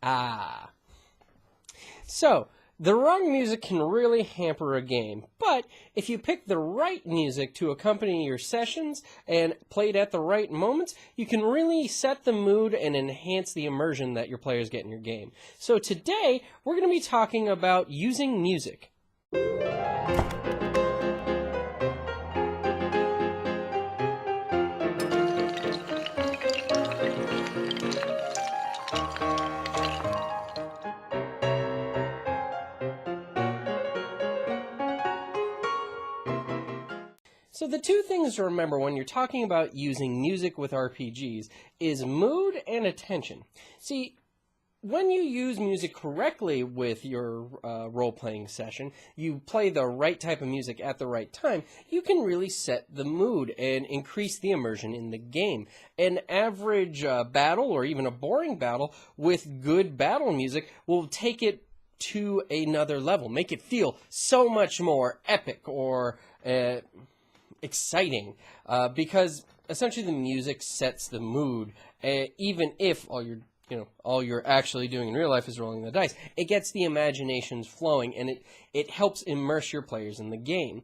Ah. So, the wrong music can really hamper a game, but if you pick the right music to accompany your sessions and play it at the right moments, you can really set the mood and enhance the immersion that your players get in your game. So today, we're going to be talking about using music. So the two things to remember when you're talking about using music with RPGs is mood and attention. See, when you use music correctly with your role-playing session, you play the right type of music at the right time, you can really set the mood and increase the immersion in the game. An average battle, or even a boring battle, with good battle music will take it to another level, make it feel so much more epic or exciting, because essentially the music sets the mood, even if all you're actually doing in real life is rolling the dice. It gets the imaginations flowing, and it helps immerse your players in the game.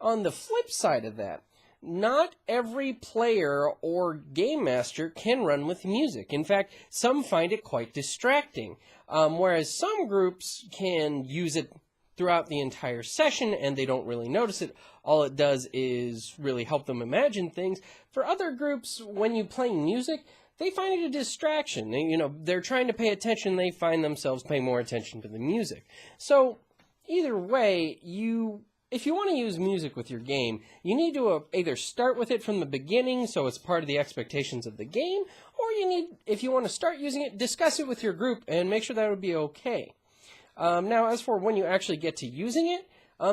On the flip side of that, not every player or game master can run with music. In fact, some find it quite distracting, whereas some groups can use it throughout the entire session and they don't really notice it. All it does is really help them imagine things. For other groups, when you play music, they find it a distraction. They're trying to pay attention, they find themselves paying more attention to the music. So either way, if you want to use music with your game, you need to either start with it from the beginning so it's part of the expectations of the game, or if you want to start using it, discuss it with your group and make sure that would be okay. Now, as for when you actually get to using it,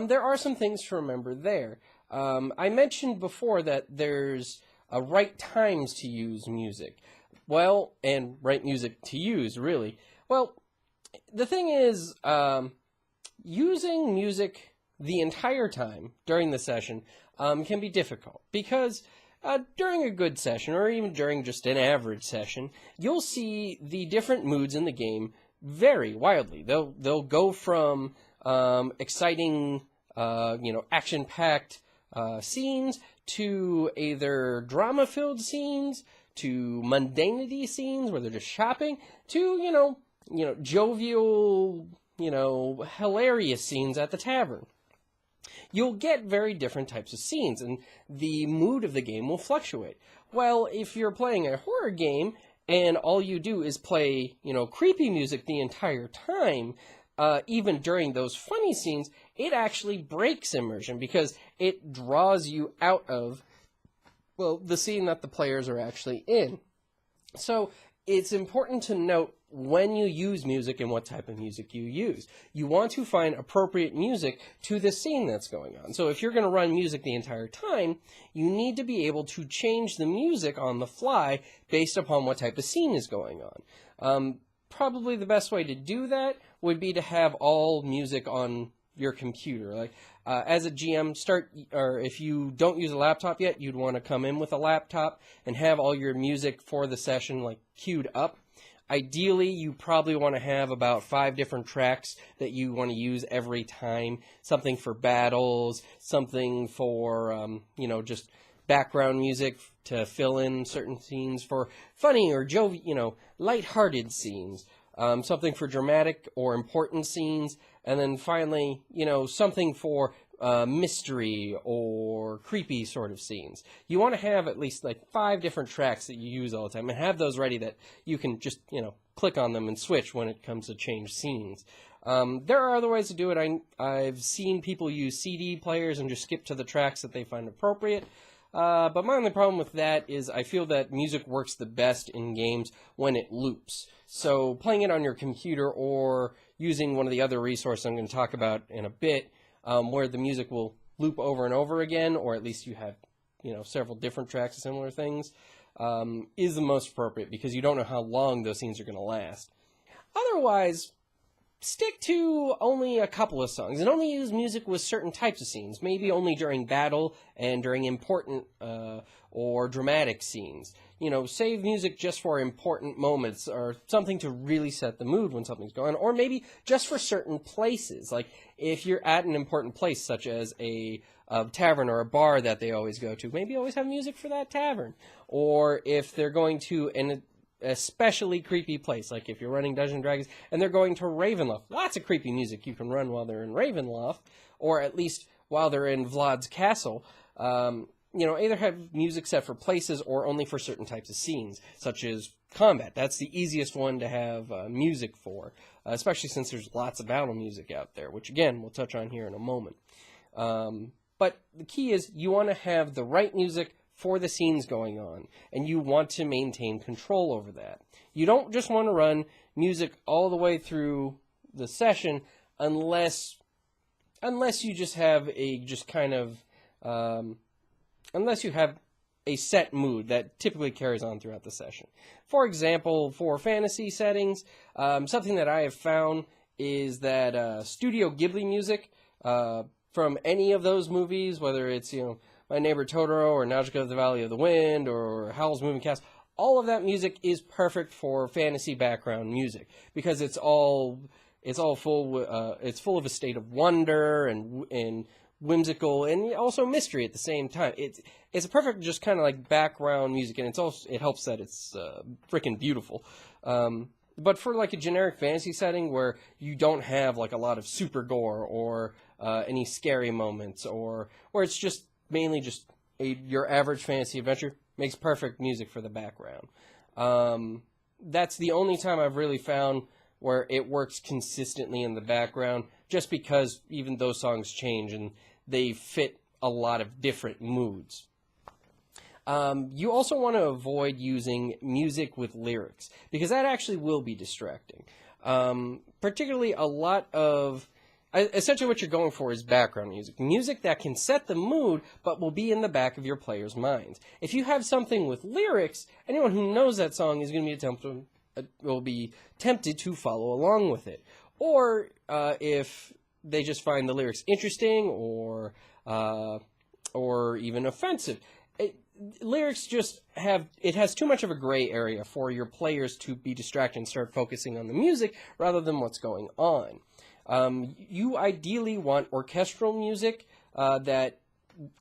there are some things to remember there. I mentioned before that there's right times to use music. Well, and right music to use, really. Well, the thing is, using music the entire time during the session can be difficult because during a good session, or even during just an average session, you'll see the different moods in the game vary wildly. They'll go from exciting, action-packed scenes to either drama-filled scenes, to mundanity scenes where they're just shopping, to jovial, hilarious scenes at the tavern. You'll get very different types of scenes, and the mood of the game will fluctuate. Well, if you're playing a horror game and all you do is play, creepy music the entire time, even during those funny scenes, it actually breaks immersion because it draws you out of, the scene that the players are actually in. So it's important to note when you use music and what type of music you use. You want to find appropriate music to the scene that's going on. So if you're going to run music the entire time, you need to be able to change the music on the fly based upon what type of scene is going on. Probably the best way to do that would be to have all music on your computer. As a GM, or if you don't use a laptop yet, you'd want to come in with a laptop and have all your music for the session queued up. Ideally, you probably want to have about 5 different tracks that you want to use every time. Something for battles, something for, just background music to fill in certain scenes, for funny or lighthearted scenes, something for dramatic or important scenes, and then finally, something for mystery or creepy sort of scenes. You want to have at least 5 different tracks that you use all the time and have those ready that you can just, click on them and switch when it comes to change scenes. There are other ways to do it. I've seen people use CD players and just skip to the tracks that they find appropriate. But my only problem with that is I feel that music works the best in games when it loops. So playing it on your computer or using one of the other resources I'm going to talk about in a bit, where the music will loop over and over again, or at least you have, several different tracks of similar things, is the most appropriate because you don't know how long those scenes are going to last. Otherwise, stick to only a couple of songs and only use music with certain types of scenes, maybe only during battle and during important or dramatic scenes. Save music just for important moments or something to really set the mood when something's going on, or maybe just for certain places. Like if you're at an important place, such as a tavern or a bar that they always go to, maybe always have music for that tavern. Or if they're going to an especially creepy place, like if you're running Dungeons and Dragons and they're going to Ravenloft, lots of creepy music you can run while they're in Ravenloft, or at least while they're in Vlad's castle. Either have music set for places or only for certain types of scenes, such as combat. That's the easiest one to have music for, especially since there's lots of battle music out there, which again we'll touch on here in a moment. But the key is you want to have the right music for the scenes going on, and you want to maintain control over that. You don't just want to run music all the way through the session unless you just have unless you have a set mood that typically carries on throughout the session. For example, for fantasy settings, something that I have found is that Studio Ghibli music from any of those movies, whether it's My Neighbor Totoro, or Nausicaa of the Valley of the Wind, or Howl's Moving Castle, all of that music is perfect for fantasy background music because it's full of a state of wonder and whimsical and also mystery at the same time. It's a perfect just kind of like background music, and it helps that it's freaking beautiful. But for like a generic fantasy setting where you don't have like a lot of super gore or any scary moments, or where it's just mainly just your average fantasy adventure, makes perfect music for the background. That's the only time I've really found where it works consistently in the background, just because even those songs change and they fit a lot of different moods. You also want to avoid using music with lyrics, because that actually will be distracting. Particularly essentially what you're going for is background music. Music that can set the mood, but will be in the back of your players' minds. If you have something with lyrics, anyone who knows that song is going to be tempted to follow along with it. Or if they just find the lyrics interesting or even offensive. Lyrics just has too much of a gray area for your players to be distracted and start focusing on the music rather than what's going on. You ideally want orchestral music that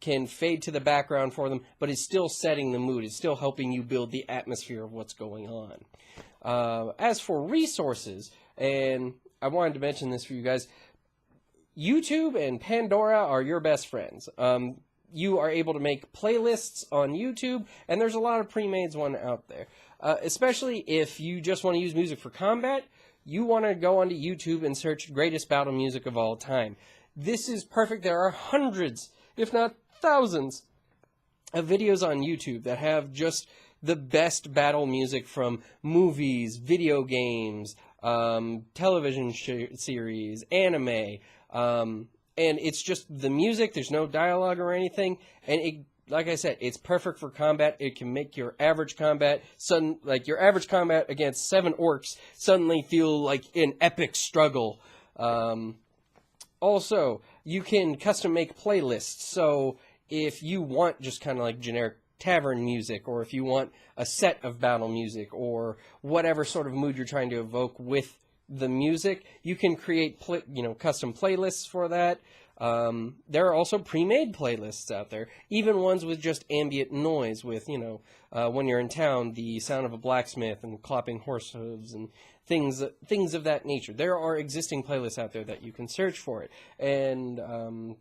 can fade to the background for them, but is still setting the mood. It's still helping you build the atmosphere of what's going on. As for resources, and I wanted to mention this for you guys, YouTube and Pandora are your best friends. You are able to make playlists on YouTube, and there's a lot of pre-made ones out there. Especially if you just want to use music for combat, you want to go onto YouTube and search greatest battle music of all time. This is perfect. There are hundreds, if not thousands, of videos on YouTube that have just the best battle music from movies, video games, television series, anime, and it's just the music. There's no dialogue or anything, and like I said, it's perfect for combat. It can make your average combat against 7 orcs suddenly feel like an epic struggle. Also, you can custom make playlists. So if you want just kind of like generic tavern music, or if you want a set of battle music, or whatever sort of mood you're trying to evoke with the music, you can create custom playlists for that. There are also pre-made playlists out there, even ones with just ambient noise, with when you're in town, the sound of a blacksmith and clopping horse hooves and things of that nature. There are existing playlists out there that you can search for it, and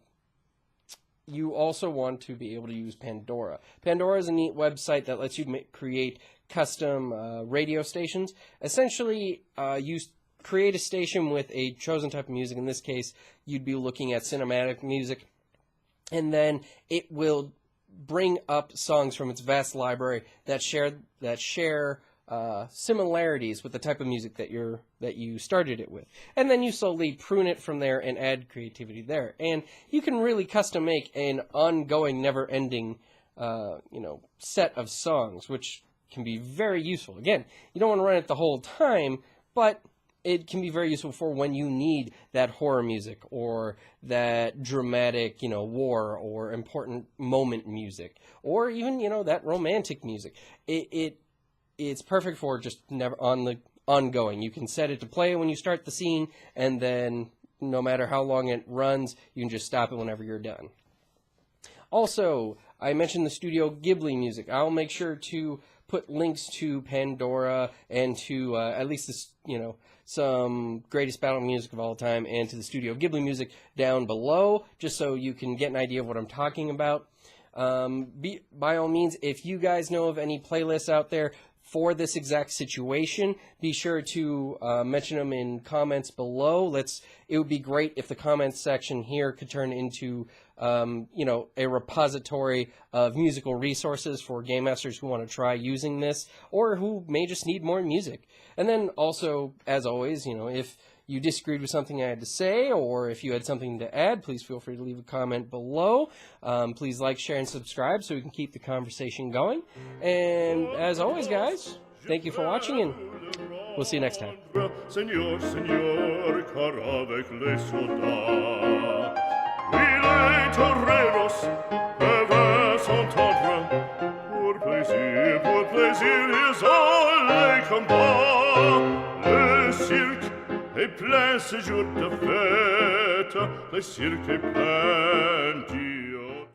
you also want to be able to use Pandora. Pandora is a neat website that lets you create custom radio stations. Essentially, you create a station with a chosen type of music. In this case, you'd be looking at cinematic music, and then it will bring up songs from its vast library that share similarities with the type of music that you started it with, and then you slowly prune it from there and add creativity there. And you can really custom make an ongoing, never-ending set of songs, which can be very useful. Again, you don't want to run it the whole time, but it can be very useful for when you need that horror music or that dramatic, war or important moment music, or even, that romantic music. It's perfect for just never ongoing. You can set it to play when you start the scene, and then no matter how long it runs, you can just stop it whenever you're done. Also, I mentioned the Studio Ghibli music. I'll make sure to put links to Pandora and to at least this, some greatest battle music of all time, and to the Studio Ghibli music down below, just so you can get an idea of what I'm talking about. By all means, if you guys know of any playlists out there for this exact situation, be sure to mention them in comments below. It would be great if the comments section here could turn into a repository of musical resources for game masters who want to try using this, or who may just need more music. And then also, as always, if you disagreed with something I had to say, or if you had something to add, please feel free to leave a comment below. Please like, share, and subscribe so we can keep the conversation going. And as always, guys, thank you for watching, and we'll see you next time. Seigneur, Seigneur, car avec les soldats, oui, les toreros peuvent s'entendre. Pour plaisir, ils ont les combats. Le cirque est plein ce jour de fête, le cirque est plein d'hier.